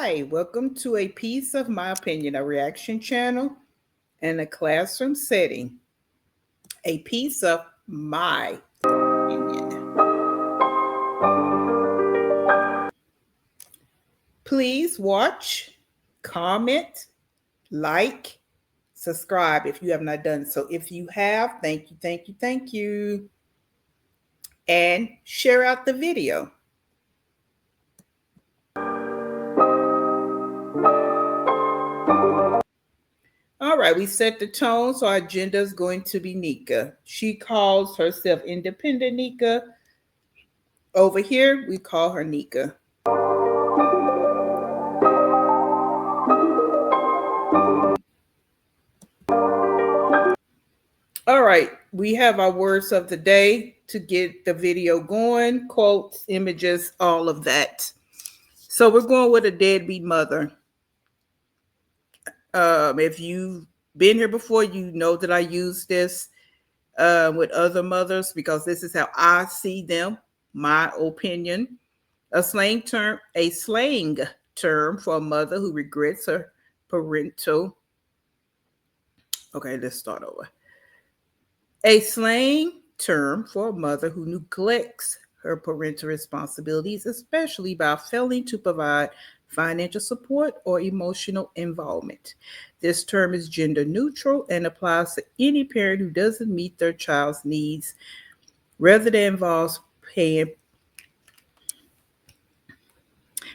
Hi, welcome to a piece of my opinion, a reaction channel in a classroom setting. A piece of my opinion. Please watch, comment, like, subscribe if you have not done so. If you have, thank you, thank you, thank you. And share out the video. All right, we set the tone, so our agenda is going to be Nika. She calls herself Independent Nika. Over here, we call her Nika. All right, we have our words of the day to get the video going, quotes, images, all of that. So we're going with a deadbeat mother. If you've been here before, you know that I use this with other mothers because this is how I see them, my opinion. A slang term for a mother who regrets her parental. Okay, let's start over. A slang term for a mother who neglects her parental responsibilities, especially by failing to provide financial support or emotional involvement. This term is gender neutral and applies to any parent who doesn't meet their child's needs, whether that involves paying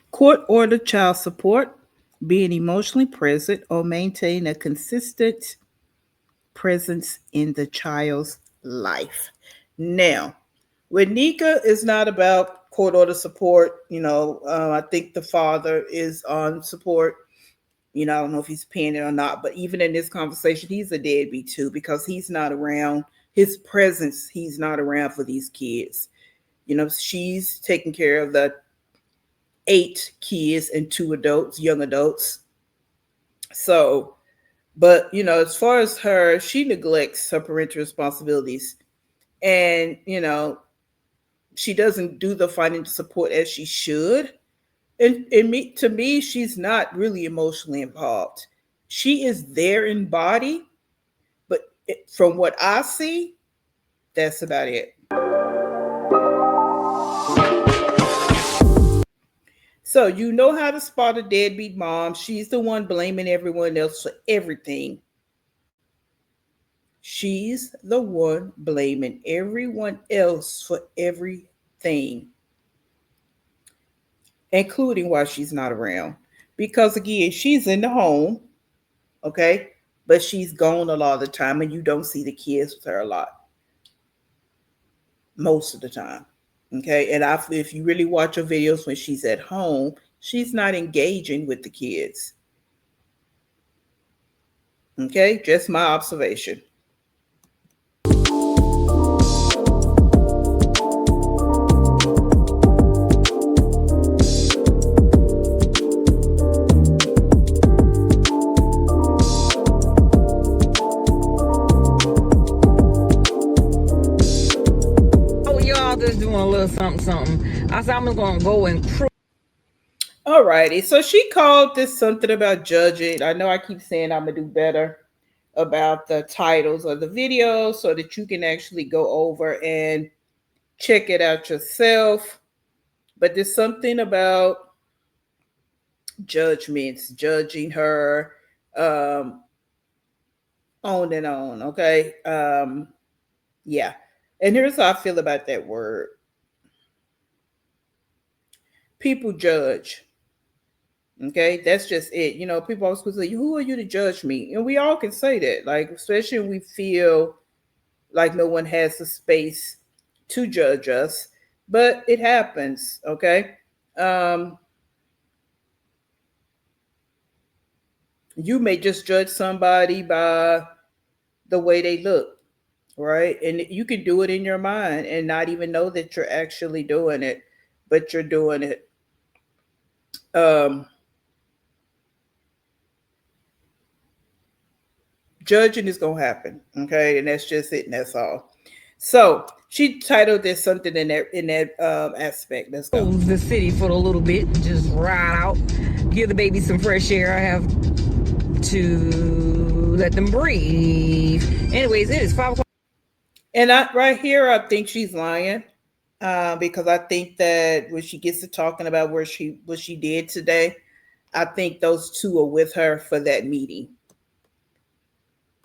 court-ordered child support, being emotionally present, or maintaining a consistent presence in the child's life. Now, with Nika, it's not about court order support. I think the father is on support. I don't know if he's paying it or not, but even in this conversation, he's a deadbeat too because he's not around. His presence, he's not around for these kids. She's taking care of the 8 kids and 2 adults, young adults. So, but as far as her, she neglects her parental responsibilities, and she doesn't do the financial support as she should. And to me, she's not really emotionally involved. She is there in body, but from what I see, that's about it. So you know how to spot a deadbeat mom. She's the one blaming everyone else for everything. She's the one blaming everyone else for everything, including why she's not around. Because again, she's in the home, okay? But she's gone a lot of the time and you don't see the kids with her a lot. Most of the time. Okay, and if you really watch her videos when she's at home, she's not engaging with the kids. Okay, just my observation. Just doing a little something. I said I'm just gonna go and prove. All righty. So she called this something about judging. I know I keep saying I'm gonna do better about the titles of the videos so that you can actually go over and check it out yourself. But there's something about judgments, judging her, on and on. Okay. Yeah. And here's how I feel about that word. People judge. Okay, that's just it. People always say, "Who are you to judge me?" And we all can say that, like, especially when we feel like no one has the space to judge us. But it happens, okay? You may just judge somebody by the way they look, right? And you can do it in your mind and not even know that you're actually doing it, but you're doing it. Judging is gonna happen, okay, and that's just it, and that's all. So she titled this something in that aspect. Let's go. The city for a little bit, just ride out. give the baby some fresh air. I have to let them breathe. Anyways, it is 5 o'clock. And right here, I think she's lying. Because I think that when she gets to talking about what she did today, I think those two are with her for that meeting.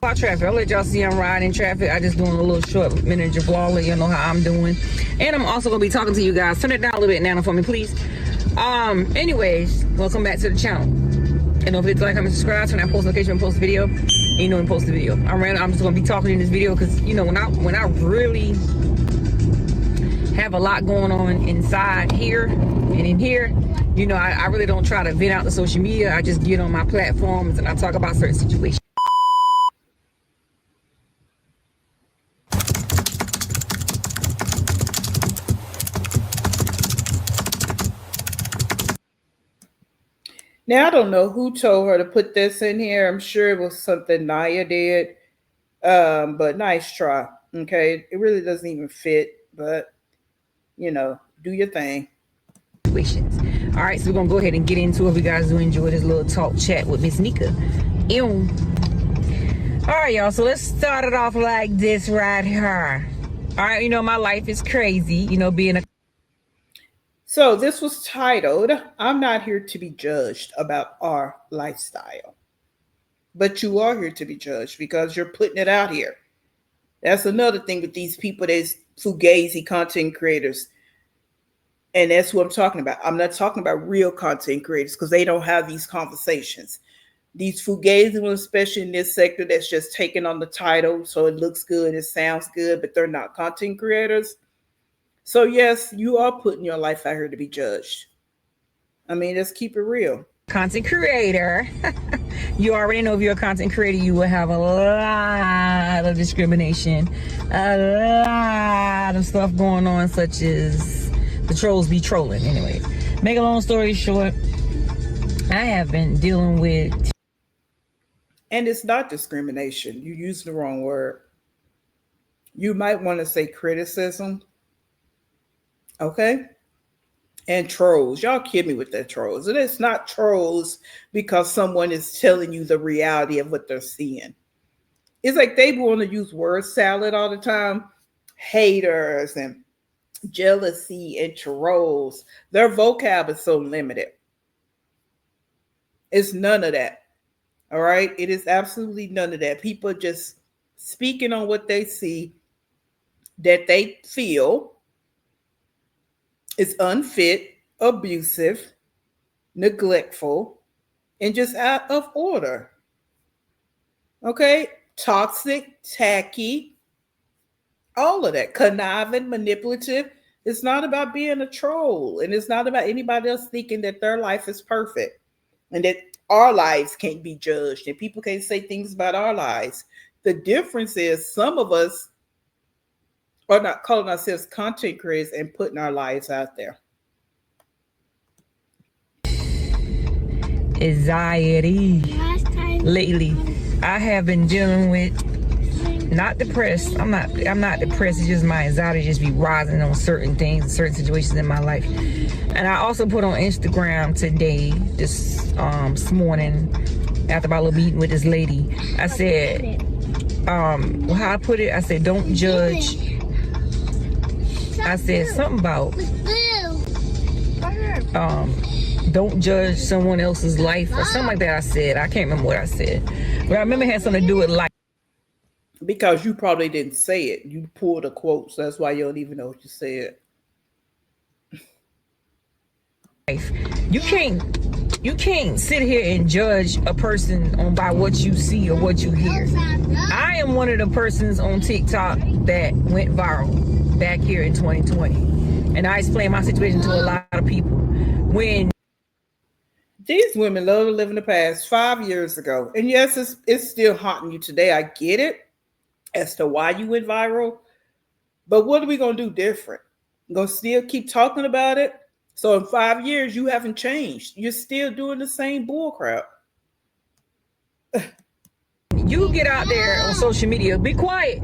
Traffic. I'll let y'all see I'm riding traffic. I just doing a little short miniature vlog, let you know how I'm doing. And I'm also gonna be talking to you guys. Turn it down a little bit, Nana, for me, please. Anyways, welcome back to the channel. And don't forget to like, comment, subscribe, turn that post notification and post the video. And you know when post the video. I'm just gonna be talking in this video because you know when I really have a lot going on inside here and in here, you know, I really don't try to vent out the social media. I just get on my platforms and I talk about certain situations. Now, I don't know who told her to put this in here. I'm sure it was something Naya did. But nice try. Okay. It really doesn't even fit, but you know, do your thing. All right, so we're gonna go ahead and get into it. If you guys do enjoy this little talk chat with Miss Nika. All right, y'all. So let's start it off like this right here. All right, you know, my life is crazy, you know, being a. So this was titled, I'm not here to be judged about our lifestyle. But you are here to be judged because you're putting it out here. That's another thing with these people that's fugazi content creators. And that's what I'm talking about. I'm not talking about real content creators because they don't have these conversations. These fugazi ones, especially in this sector, that's just taking on the title so it looks good, it sounds good, but they're not content creators. So yes, you are putting your life out here to be judged. I mean, let's keep it real. Content creator. You already know if you're a content creator, you will have a lot of discrimination, a lot of stuff going on, such as the trolls be trolling. Anyway, make a long story short, I have been dealing with. And it's not discrimination. You used the wrong word. You might want to say criticism. Okay? And trolls. Y'all kid me with that trolls. And it's not trolls because someone is telling you the reality of what they're seeing. It's like they want to use word salad all the time. Haters and jealousy and trolls. Their vocab is so limited. It's none of that. All right? It is absolutely none of that. People just speaking on what they see that they feel is unfit, abusive, neglectful, and just out of order. Okay? Toxic, tacky, all of that. Conniving, manipulative. It's not about being a troll. And it's not about anybody else thinking that their life is perfect and that our lives can't be judged and people can't say things about our lives. The difference is some of us are not calling ourselves content creators and putting our lives out there. Anxiety. Lately, I have been dealing with, not depressed. I'm not depressed. It's just my anxiety just be rising on certain things, certain situations in my life. And I also put on Instagram today, this morning, after my little meeting with this lady. I said, how I put it, I said, don't judge. I said something about don't judge someone else's life or something like that. I said, I can't remember what I said, but I remember it had something to do with life. Because you probably didn't say it. You pulled a quote, so that's why you don't even know what you said. You can't sit here and judge a person on by what you see or what you hear. I am one of the persons on TikTok that went viral back here in 2020, and I explained my situation to a lot of people. When these women love to live in the past 5 years ago, and yes, it's still haunting you today. I get it as to why you went viral, but what are we gonna do different? We're gonna still keep talking about it. So in 5 years, you haven't changed. You're still doing the same bull crap. You get out there on social media, be quiet.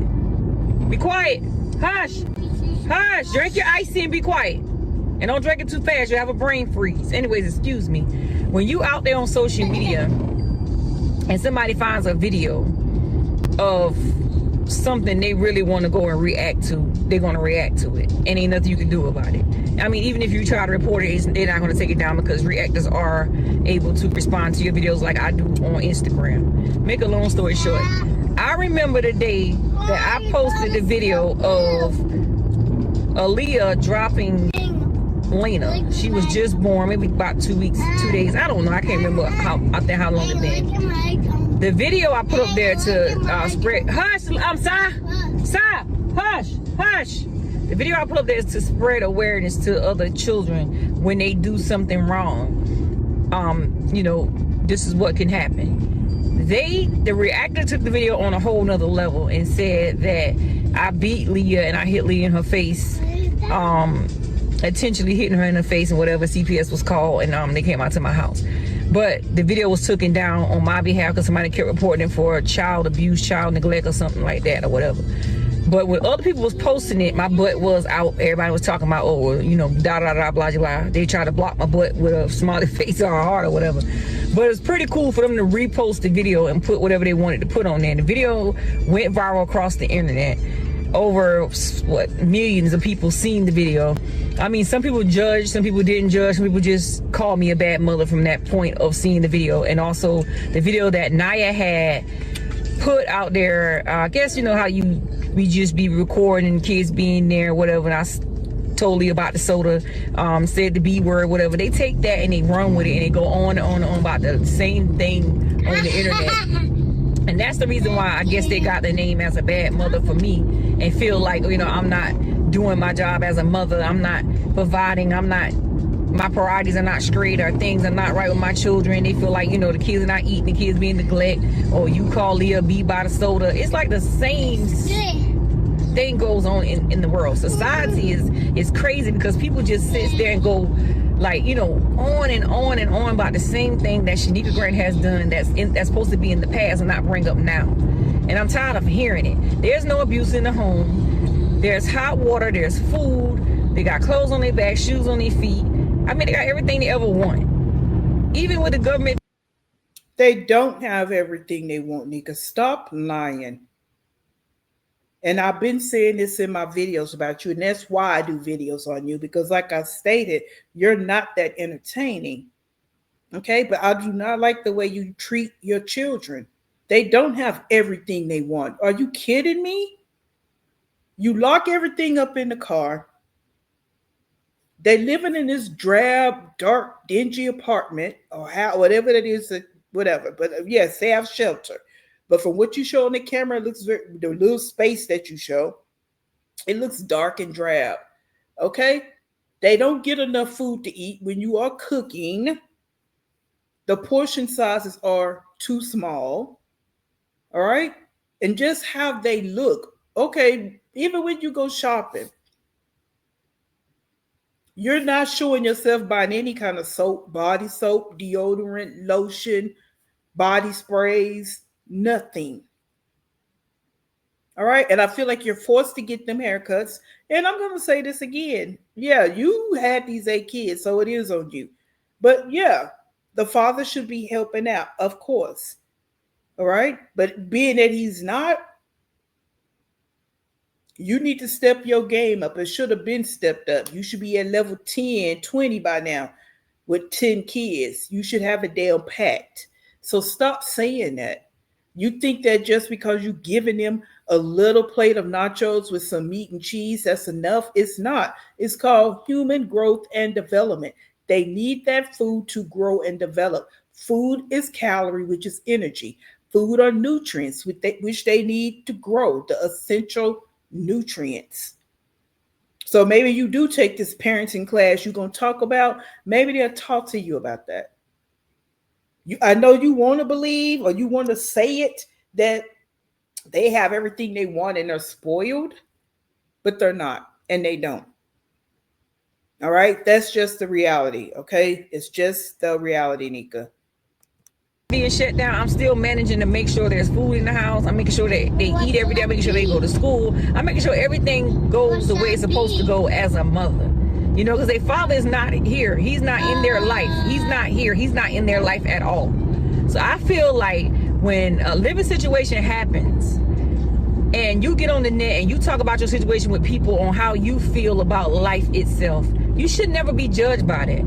Be quiet. Hush. Hush. Drink your ice and be quiet. And don't drink it too fast, you have a brain freeze. Anyways, excuse me. When you out there on social media and somebody finds a video of something they really want to go and react to, they're going to react to it, and ain't nothing you can do about it. I mean, even if you try to report it, they're not going to take it down, because reactors are able to respond to your videos like I do on Instagram. Make a long story short, I remember the day that I posted the video of Aaliyah dropping Lena. She was just born, maybe about 2 weeks, 2 days, I don't know, I can't remember how long it been. The video I put up there to spread, hush, stop, hush. The video I put up there is to spread awareness to other children when they do something wrong. You know, this is what can happen. The reactor took the video on a whole nother level and said that I beat Leah and I hit Leah in her face, intentionally hitting her in the face, and whatever, CPS was called, and they came out to my house. But the video was taken down on my behalf because somebody kept reporting it for child abuse, child neglect, or something like that, or whatever. But when other people was posting it, my butt was out. Everybody was talking about, oh, you know, blah, blah, blah. They tried to block my butt with a smiley face or a heart or whatever. But it's pretty cool for them to repost the video and put whatever they wanted to put on there. The video went viral across the internet. Over, what, millions of people seen the video. I mean, some people judged, some people didn't judge, some people just called me a bad mother from that point of seeing the video. And also the video that Naya had put out there, I guess, you know how we just be recording kids being there, whatever, and I told Lee about the soda, said the B word, whatever. They take that and they run with it, and they go on and on and on about the same thing on the internet. And that's the reason why I guess they got the name as a bad mother for me, and feel like, you know, I'm not doing my job as a mother, I'm not providing, my priorities are not straight, or things are not right with my children. They feel like, you know, the kids are not eating, the kids being neglected, or you call Leah B by the soda. It's like the same thing goes on in the world. Society is crazy, because people just sit there and go, like, you know, on and on and on about the same thing that Shanika Grant has done that's supposed to be in the past and not bring up now. And I'm tired of hearing it. There's no abuse in the home. There's hot water, there's food, they got clothes on their back, shoes on their feet. I mean, they got everything they ever want. Even with the government. They don't have everything they want, Nika. Stop lying. And I've been saying this in my videos about you, and that's why I do videos on you, because like I stated, you're not that entertaining. Okay? But I do not like the way you treat your children. They don't have everything they want. Are you kidding me? You lock everything up in the car. They're living in this drab, dark, dingy apartment, or whatever that is, whatever. But yes, they have shelter. But from what you show on the camera, it looks the little space that you show, it looks dark and drab. Okay? They don't get enough food to eat when you are cooking. The portion sizes are too small. All right? And just how they look. Okay, even when you go shopping, you're not showing yourself buying any kind of soap, body soap, deodorant, lotion, body sprays, nothing. All right. And I feel like you're forced to get them haircuts. And I'm going to say this again. Yeah, you had these 8 kids, so it is on you. But yeah, the father should be helping out, of course. All right. But being that he's not, you need to step your game up. It should have been stepped up. You should be at level 10, 20 by now with 10 kids. You should have it down packed. So stop saying that. You think that just because you're giving them a little plate of nachos with some meat and cheese, that's enough? It's not. It's called human growth and development. They need that food to grow and develop. Food is calorie, which is energy. Food are nutrients, which they need to grow, the essential nutrients. So maybe you do take this parenting class you're going to talk about. Maybe they'll talk to you about that. I know you want to believe, or you want to say it, that they have everything they want and they're spoiled, but they're not, and they don't. All right? That's just the reality, okay? It's just the reality, Nika. Being shut down, I'm still managing to make sure there's food in the house. I'm making sure that they eat every day. I'm making sure they go to school. I'm making sure everything goes the way it's supposed to go as a mother. You know, because their father is not here. He's not in their life. He's not here. He's not in their life at all. So I feel like when a living situation happens and you get on the net and you talk about your situation with people on how you feel about life itself, you should never be judged by that.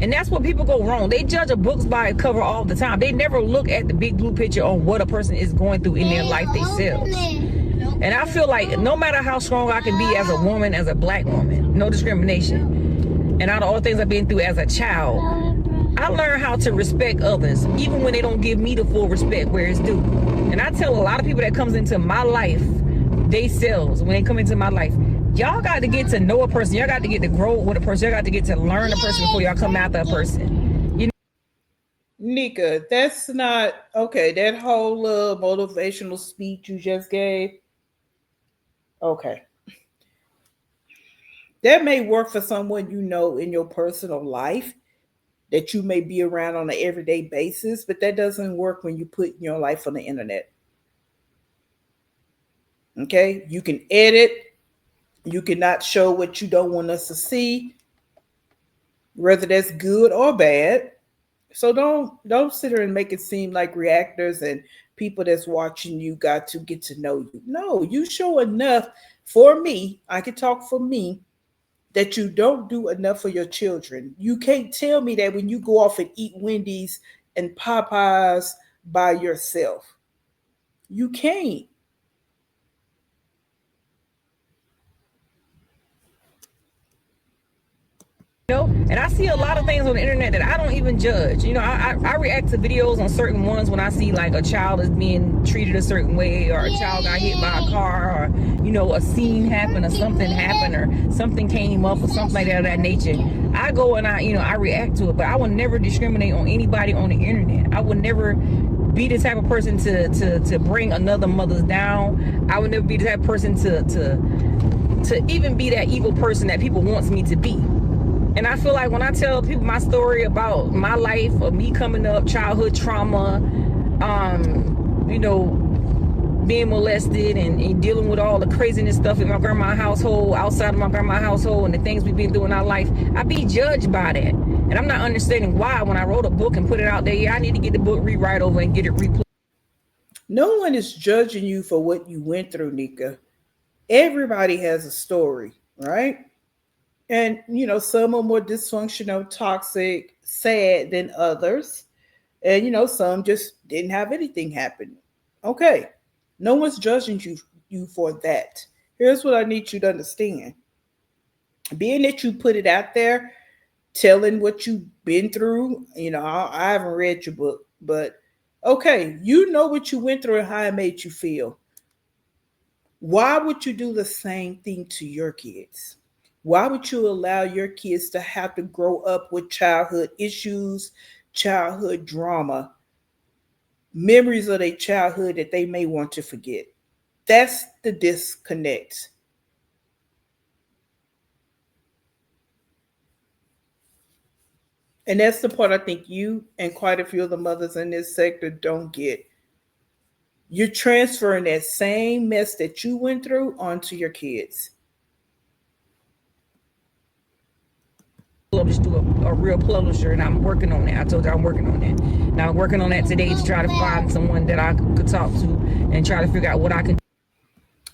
And that's where people go wrong. They judge a book by its cover all the time. They never look at the big blue picture on what a person is going through in their life themselves. And I feel like no matter how strong I can be as a woman, as a black woman, no discrimination, and out of all the things I've been through as a child, I learned how to respect others, even when they don't give me the full respect where it's due. And I tell a lot of people that comes into my life, they selves, when they come into my life, y'all got to get to know a person. Y'all got to get to grow with a person. Y'all got to get to learn a person before y'all come after a person. You know? Nika, that's not okay. That whole motivational speech you just gave, okay. That may work for someone you know in your personal life that you may be around on an everyday basis, but that doesn't work when you put your life on the internet. Okay? You can edit. You cannot show what you don't want us to see, whether that's good or bad. So don't sit there and make it seem like reactors and people that's watching you got to get to know you. No, you show enough for me. I can talk for me that you don't do enough for your children. You can't tell me that when you go off and eat Wendy's and Popeyes by yourself. You can't. You know, and I see a lot of things on the internet that I don't even judge. You know, I react to videos on certain ones when I see like a child is being treated a certain way, or a child got hit by a car, or, you know, a scene happened, or something happened, or something came up, or something like that of that nature. I go and I react to it, but I would never discriminate on anybody on the internet. I would never be the type of person to bring another mother down. I would never be the type of person to even be that evil person that people wants me to be. And I feel like when I tell people my story about my life, of me coming up, childhood trauma, you know, being molested and dealing with all the craziness stuff in my grandma's household, outside of my grandma's household, and the things we've been through in our life, I be judged by that. And I'm not understanding why when I wrote a book and put it out there, yeah, I need to get the book rewrite over and get it replayed. No one is judging you for what you went through, Nika. Everybody has a story, right? And, you know, some are more dysfunctional, toxic, sad than others. And, you know, some just didn't have anything happen. Okay. No one's judging you for that. Here's what I need you to understand. Being that you put it out there, telling what you've been through, you know, I haven't read your book, but okay, you know what you went through and how it made you feel. Why would you do the same thing to your kids? Why would you allow your kids to have to grow up with childhood issues, childhood drama, memories of their childhood that they may want to forget? That's the disconnect. And that's the part I think you and quite a few of the mothers in this sector don't get. You're transferring that same mess that you went through onto your kids. Published to a real publisher, and I'm working on that. I told you I'm working on that. Now I'm working on that today to try to find someone that I could talk to and try to figure out what I can.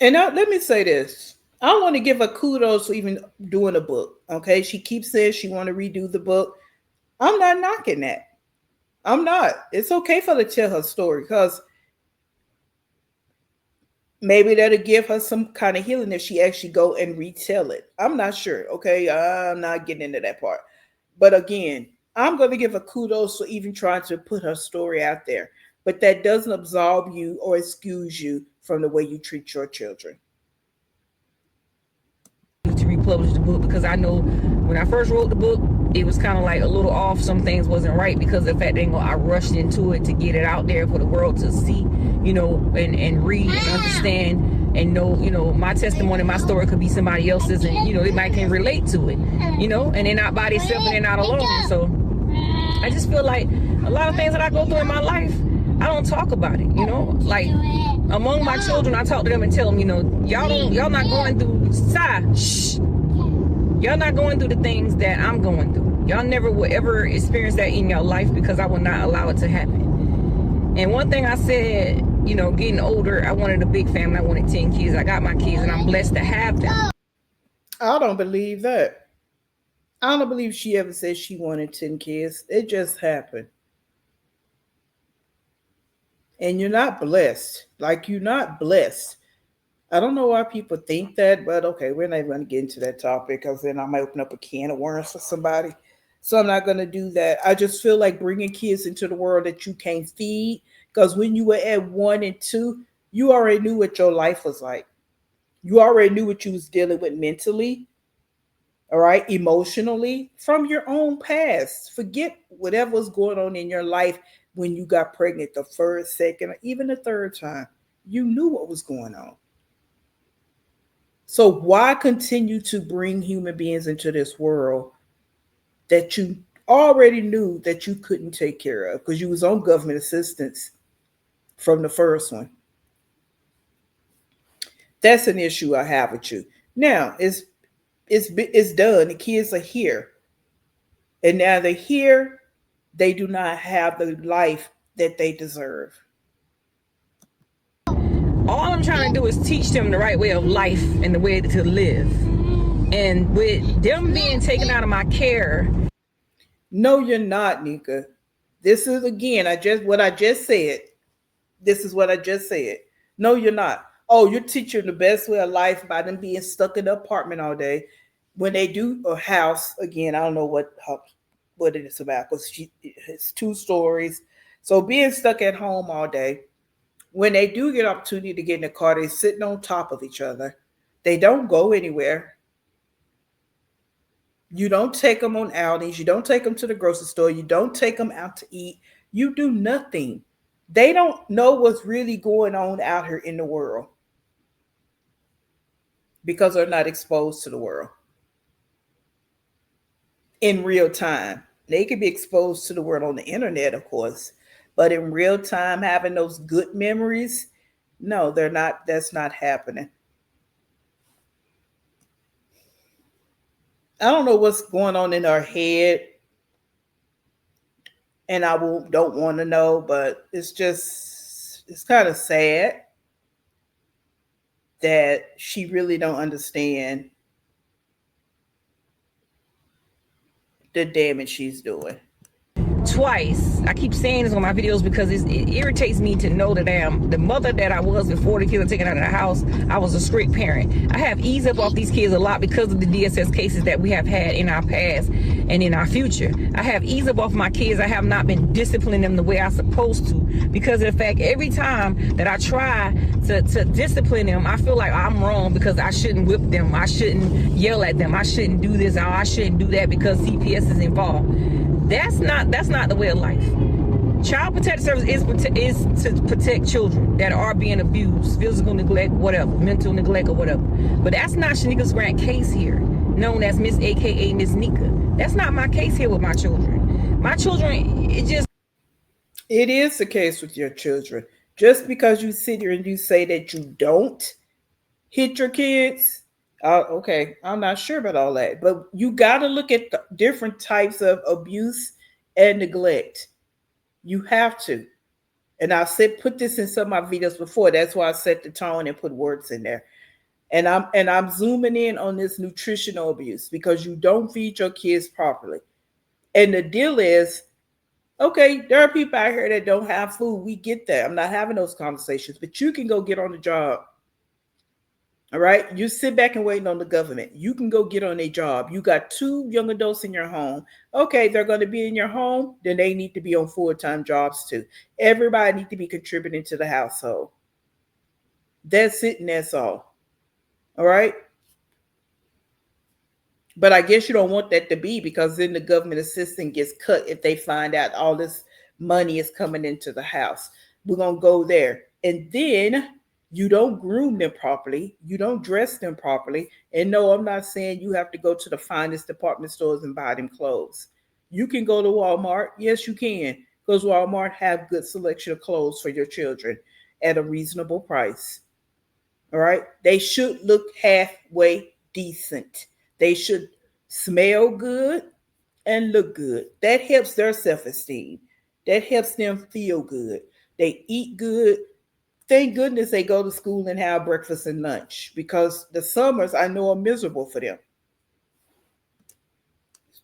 And now, let me say this. I want to give her kudos for even doing a book. Okay, she keeps saying she want to redo the book. I'm not knocking that. I'm not. It's okay for her to tell her story, because maybe that'll give her some kind of healing if she actually go and retell it. I'm not sure. Okay, I'm not getting into that part. But again, I'm going to give her kudos for even trying to put her story out there. But that doesn't absolve you or excuse you from the way you treat your children. To republish the book, because I know when I first wrote the book, it was kind of like a little off. Some things wasn't right because of the fact that I rushed into it to get it out there for the world to see, you know, and read and understand and know, you know, my testimony, my story could be somebody else's, and, you know, they might can relate to it, you know, and they're not by themselves and they're not alone. So I just feel like a lot of things that I go through in my life, I don't talk about it, you know, like among my children, I talk to them and tell them, you know, y'all not going through, shh. Y'all not going through the things that I'm going through. Y'all never will ever experience that in your life because I will not allow it to happen. And one thing I said, getting older, I wanted a big family. I wanted 10 kids. I got my kids, and I'm blessed to have them. I don't believe that. I don't believe she ever said she wanted 10 kids. It just happened. And you're not blessed. Like, you're not blessed. I don't know why people think that, but okay, we're not going to get into that topic because then I might open up a can of worms for somebody. So I'm not going to do that. I just feel like bringing kids into the world that you can't feed, because when you were at 1 and 2, you already knew what your life was like. You already knew what you was dealing with mentally, all right, emotionally, from your own past. Forget whatever was going on in your life when you got pregnant the first, second, or even the third time. You knew what was going on. So why continue to bring human beings into this world that you already knew that you couldn't take care of because you was on government assistance from the first one? That's an issue I have with you. Now it's done. The kids are here, and now they're here. They do not have the life that they deserve. All I'm trying to do is teach them the right way of life and the way to live. And with them being taken out of my care. No, you're not, Nika. This is again, what I just said. This is what I just said. No, you're not. Oh, you're teaching the best way of life by them being stuck in the apartment all day. When they do a house, again, I don't know what it is about because it's 2 stories. So being stuck at home all day, when they do get opportunity to get in the car, they're sitting on top of each other. They don't go anywhere. You don't take them on outings. You don't take them to the grocery store. You don't take them out to eat. You do nothing. They don't know what's really going on out here in the world because they're not exposed to the world in real time. They could be exposed to the world on the internet, of course, but in real time, having those good memories, no, they're not. That's not happening. I don't know what's going on in our head, and don't want to know, but it's kind of sad that she really don't understand the damage she's doing. Twice. I keep saying this on my videos because it irritates me to know that I am the mother that I was before the kids were taken out of the house. I was a strict parent. I have eased up off these kids a lot because of the DSS cases that we have had in our past and in our future. I have eased up off my kids. I have not been disciplining them the way I'm supposed to because of the fact every time that I try to discipline them, I feel like I'm wrong because I shouldn't whip them. I shouldn't yell at them. I shouldn't do this or I shouldn't do that because CPS is involved. That's not the way of life. Child Protective Service is to protect children that are being abused, physical neglect, whatever, mental neglect or whatever. But that's not Shanika's Grant case here, known as Miss AKA Miss Nika. That's not my case here with my children. My children, it is the case with your children. Just because you sit here and you say that you don't hit your kids, okay, I'm not sure about all that, but you got to look at the different types of abuse and neglect. You have to. And I said put this in some of my videos before. That's why I set the tone and put words in there. And I'm zooming in on this nutritional abuse because you don't feed your kids properly. And the deal is, okay, there are people out here that don't have food. We get that. I'm not having those conversations, but you can go get on the job. All right. You sit back and waiting on the government. You can go get on a job. You got 2 young adults in your home. Okay, they're going to be in your home. Then they need to be on full-time jobs too. Everybody needs to be contributing to the household. That's it and that's all. All right. But I guess you don't want that to be because then the government assistance gets cut if they find out all this money is coming into the house. We're going to go there. And then you don't groom them properly. You don't dress them properly. And no, I'm not saying you have to go to the finest department stores and buy them clothes. You can go to Walmart. Yes, you can. Because Walmart have good selection of clothes for your children at a reasonable price. All right. They should look halfway decent. They should smell good, and look good. That helps their self esteem. That helps them feel good. They eat good. Thank goodness they go to school and have breakfast and lunch because the summers I know are miserable for them.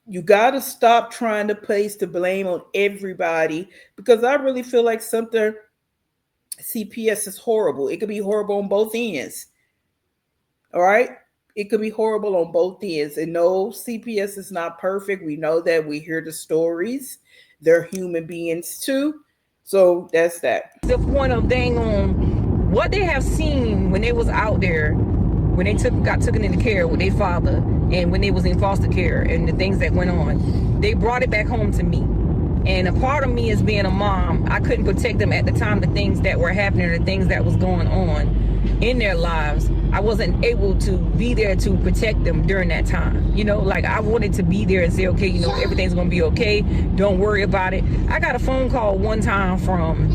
You got to stop trying to place the blame on everybody because I really feel like something CPS is horrible. It could be horrible on both ends. All right. It could be horrible on both ends. And no, CPS is not perfect. We know that. We hear the stories. They're human beings too. So that's that. The point of dang on what they have seen when they was out there, when they got taken into care with their father, and when they was in foster care, and the things that went on, they brought it back home to me. And a part of me as being a mom, I couldn't protect them at the time, the things that were happening, the things that was going on in their lives. I wasn't able to be there to protect them during that time. You know, like I wanted to be there and say, okay, you know, everything's gonna be okay. Don't worry about it. I got a phone call one time from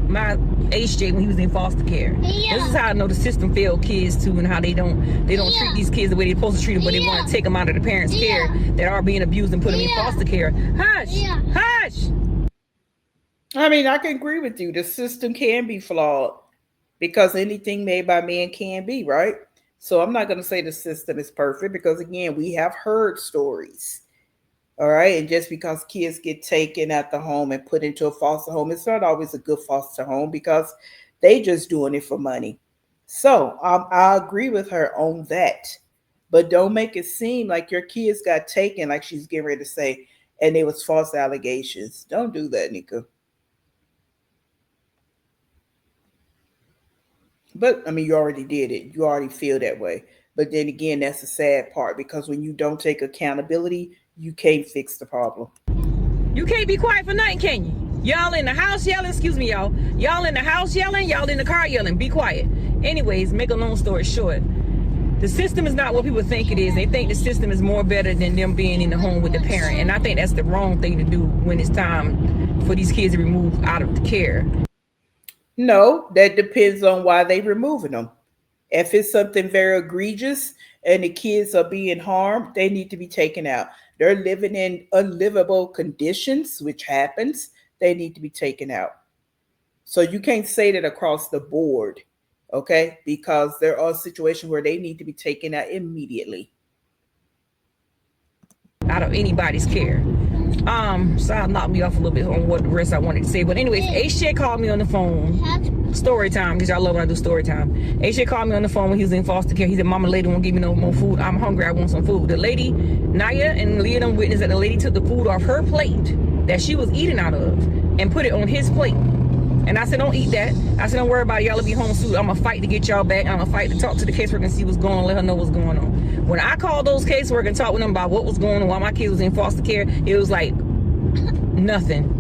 my HJ when he was in foster care. This is how I know the system failed kids too, and how they don't treat these kids the way they're supposed to treat them, but they want to take them out of the parents' care that are being abused and put them in foster care. Hush, hush. I mean, I can agree with you. The system can be flawed because anything made by man can be, right? So I'm not going to say the system is perfect because, again, we have heard stories. All right. And just because kids get taken at the home and put into a foster home, it's not always a good foster home because they just doing it for money. So I agree with her on that. But don't make it seem like your kids got taken, like she's getting ready to say, and it was false allegations. Don't do that, Nika. But I mean, you already did it. You already feel that way. But then again, that's the sad part because when you don't take accountability, you can't fix the problem. You can't be quiet for nothing, can you? Y'all in the house yelling, excuse me, y'all. Y'all in the house yelling, y'all in the car yelling. Be quiet. Anyways, make a long story short. The system is not what people think it is. They think the system is more better than them being in the home with the parent. And I think that's the wrong thing to do when it's time for these kids to be removed out of the care. No, that depends on why they removing them. If it's something very egregious and the kids are being harmed, they need to be taken out. They're living in unlivable conditions, which happens. They need to be taken out. So you can't say that across the board, okay? Because there are situations where they need to be taken out immediately. Out of anybody's care. So I knocked me off a little bit on what the rest I wanted to say. But anyways, HJ called me on the phone. Story time, because y'all love when I do story time. HJ called me on the phone when he was in foster care. He said, Mama, lady won't give me no more food. I'm hungry, I want some food. The lady, Naya and Leah them witnessed that the lady took the food off her plate that she was eating out of and put it on his plate. And I said, don't eat that. I said, don't worry about it. Y'all will be home soon. I'm going to fight to get y'all back. I'm going to fight to talk to the caseworker and see what's going on, let her know what's going on. When I called those caseworkers and talked with them about what was going on while my kids was in foster care, it was like nothing.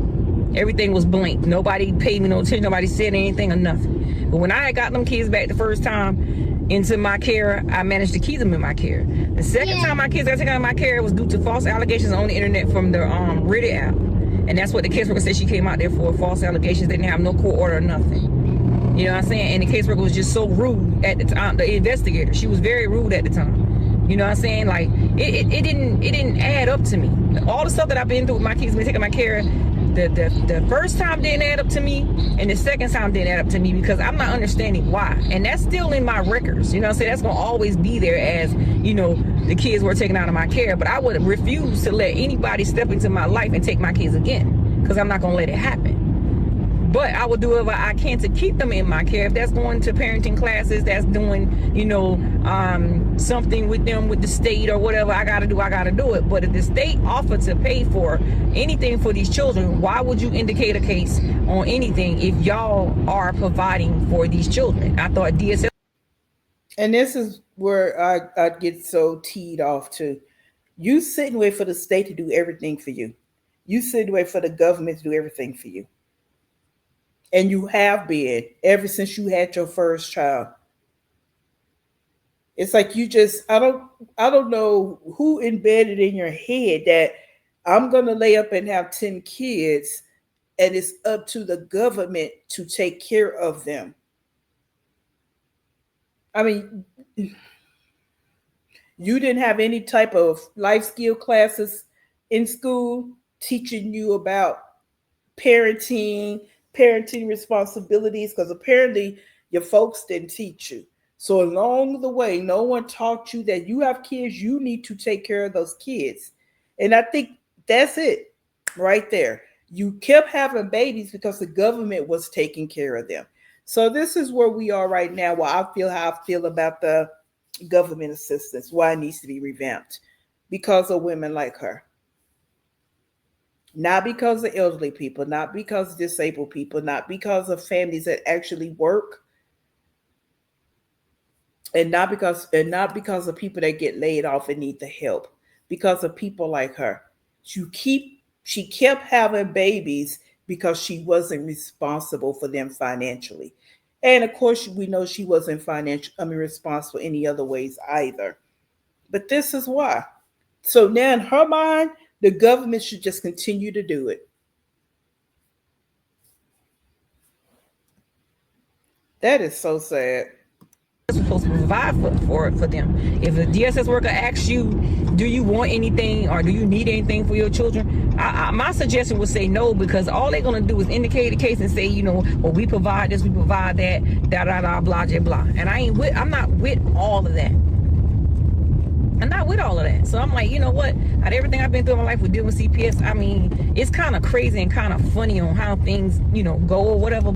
Everything was blank. Nobody paid me no attention. Nobody said anything or nothing. But when I had got them kids back the first time into my care, I managed to keep them in my care. The second time my kids got taken out of my care was due to false allegations on the internet from the Reddit app. And that's what the caseworker said she came out there for, false allegations. They didn't have no court order or nothing. You know what I'm saying? And the caseworker was just so rude at the time. The investigator, she was very rude at the time. You know what I'm saying? Like it didn't add up to me. All the stuff that I've been through with my kids, been taking my care. The first time didn't add up to me, and the second time didn't add up to me because I'm not understanding why. And that's still in my records. You know what I'm saying? That's gonna always be there as, you know, the kids were taken out of my care. But I would refuse to let anybody step into my life and take my kids again, because I'm not gonna let it happen. But I will do whatever I can to keep them in my care. If that's going to parenting classes, that's doing, you know, something with them with the state or whatever I gotta do it. But if the state offered to pay for anything for these children, why would you indicate a case on anything if y'all are providing for these children? I thought DSL. And this is where I get so teed off to. You sit and wait for the state to do everything for you. You sit and wait for the government to do everything for you. And you have been ever since you had your first child. It's like you just I don't know who embedded in your head that I'm gonna lay up and have 10 kids and it's up to the government to take care of them. I mean, You didn't have any type of life skill classes in school teaching you about parenting, parenting responsibilities, because apparently your folks didn't teach you. So along the way, no one taught you that you have kids, you need to take care of those kids. And I think that's it right there. You kept having babies because the government was taking care of them. So this is where we are right now, where I feel how I feel about the government assistance, why it needs to be revamped. Because of women like her. Not because of elderly people, not because of disabled people, not because of families that actually work, and not because of people that get laid off and need the help. Because of people like her. She kept having babies because she wasn't responsible for them financially. And of course, we know she wasn't responsible any other ways either. But this is why. So now in her mind, the government should just continue to do it. That is so sad. Supposed to provide for them. If a DSS worker asks you, do you want anything or do you need anything for your children? My suggestion would say no, because all they're going to do is indicate the case and say, well, we provide this, we provide that, da da da, blah blah blah. And I'm not with all of that. I'm not with all of that. So I'm like, you know what? Out of everything I've been through in my life with dealing with CPS, I mean, it's kind of crazy and kind of funny on how things, go or whatever.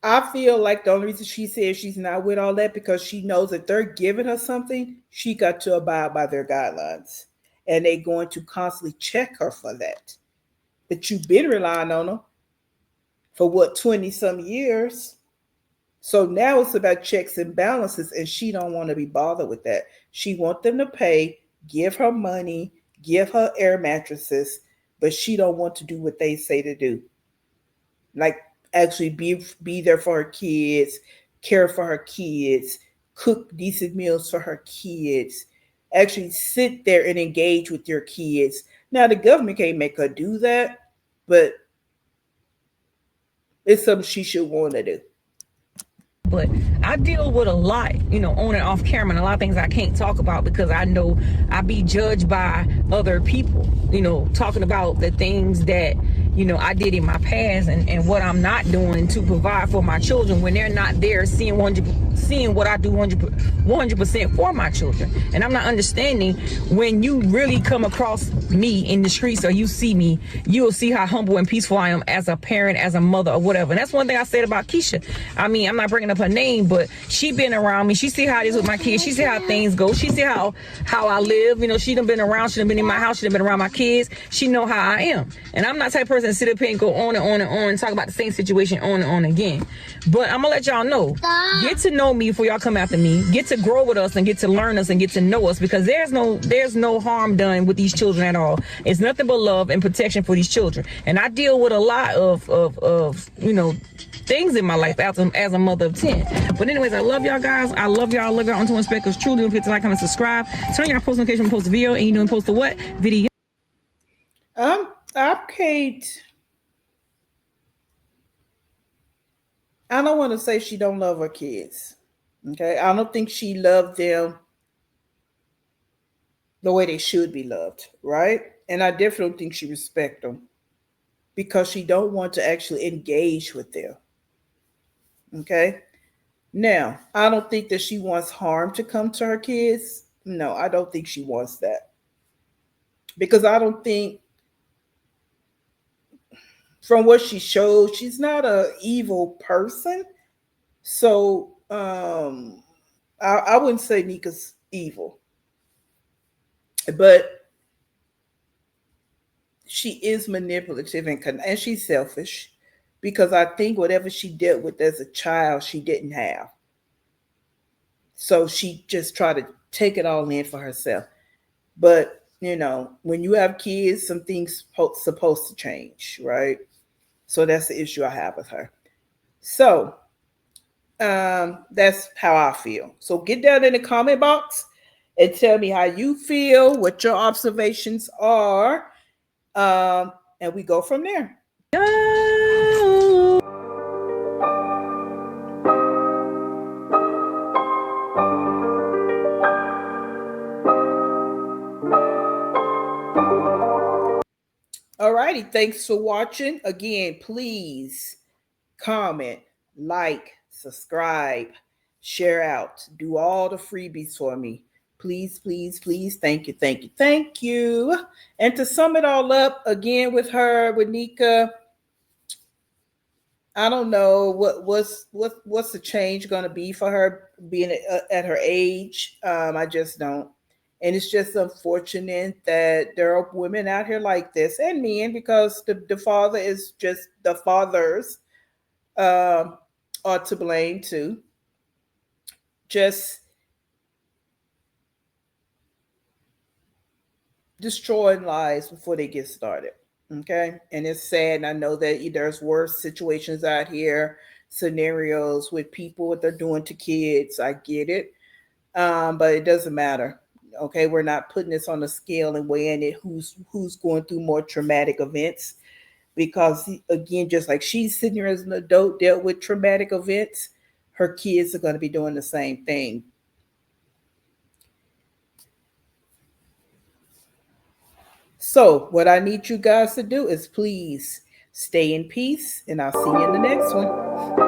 I feel like the only reason she says she's not with all that because she knows that they're giving her something, she got to abide by their guidelines. And they're going to constantly check her for that. But you've been relying on them for what, 20 some years. So now it's about checks and balances, and she don't want to be bothered with that. She want them to pay, give her money, give her air mattresses, but she don't want to do what they say to do. Like actually be there for her kids, care for her kids, cook decent meals for her kids, actually sit there and engage with your kids. Now the government can't make her do that, but it's something she should want to do. But I deal with a lot, on and off camera, and a lot of things I can't talk about because I know I be judged by other people, talking about the things that, I did in my past and what I'm not doing to provide for my children when they're not there seeing what I do 100% for my children. And I'm not understanding when you really come across me in the streets or you see me, you'll see how humble and peaceful I am as a parent, as a mother or whatever. And that's one thing I said about Keisha. I mean, I'm not bringing up her name, but she been around me. She see how it is with my kids. She see how things go. She see how I live. She done been around. She done been in my house. She done been around my kids. She know how I am. And I'm not the type of person to sit up here and go on and on and on and talk about the same situation on and on again. But I'm gonna let y'all know. Get to know me before y'all come after me. Get to grow with us and get to learn us and get to know us, because there's no harm done with these children at all. It's nothing but love and protection for these children. And I deal with a lot of things in my life as a mother of 10. But anyways, I love y'all guys. I love y'all. I love y'all on to inspectors. Truly, don't forget to like, comment, subscribe. Turn your post notification, post a video, and you know post a what? Video. Kate. I don't want to say she don't love her kids. Okay, I don't think she loved them the way they should be loved, right? And I definitely don't think she respect them because she don't want to actually engage with them. Okay. Now, I don't think that she wants harm to come to her kids. No, I don't think she wants that. Because I don't think, from what she showed, she's not an evil person. So I wouldn't say Nika's evil. But she is manipulative and she's selfish, because I think whatever she dealt with as a child, she didn't have. So she just tried to take it all in for herself. But, when you have kids, some things supposed to change, right? So that's the issue I have with her. So that's how I feel. So get down in the comment box and tell me how you feel, what your observations are, and we go from there. righty. Thanks for watching. Again, please comment, like, subscribe, share out, do all the freebies for me. Please, please, please. Thank you, thank you, thank you. And to sum it all up, again with her, with Nika, I don't know what's the change going to be for her being at her age. I just don't, and it's just unfortunate that there are women out here like this and men because the father is just the fathers um, are to blame too. Just destroying lives before they get started. Okay, and it's sad. And I know that there's worse situations out here, scenarios with people what they're doing to kids. I get it, but it doesn't matter. Okay, we're not putting this on a scale and weighing it who's going through more traumatic events because again, just like she's sitting here as an adult dealt with traumatic events, her kids are going to be doing the same thing. So, what I need you guys to do is please stay in peace, and I'll see you in the next one.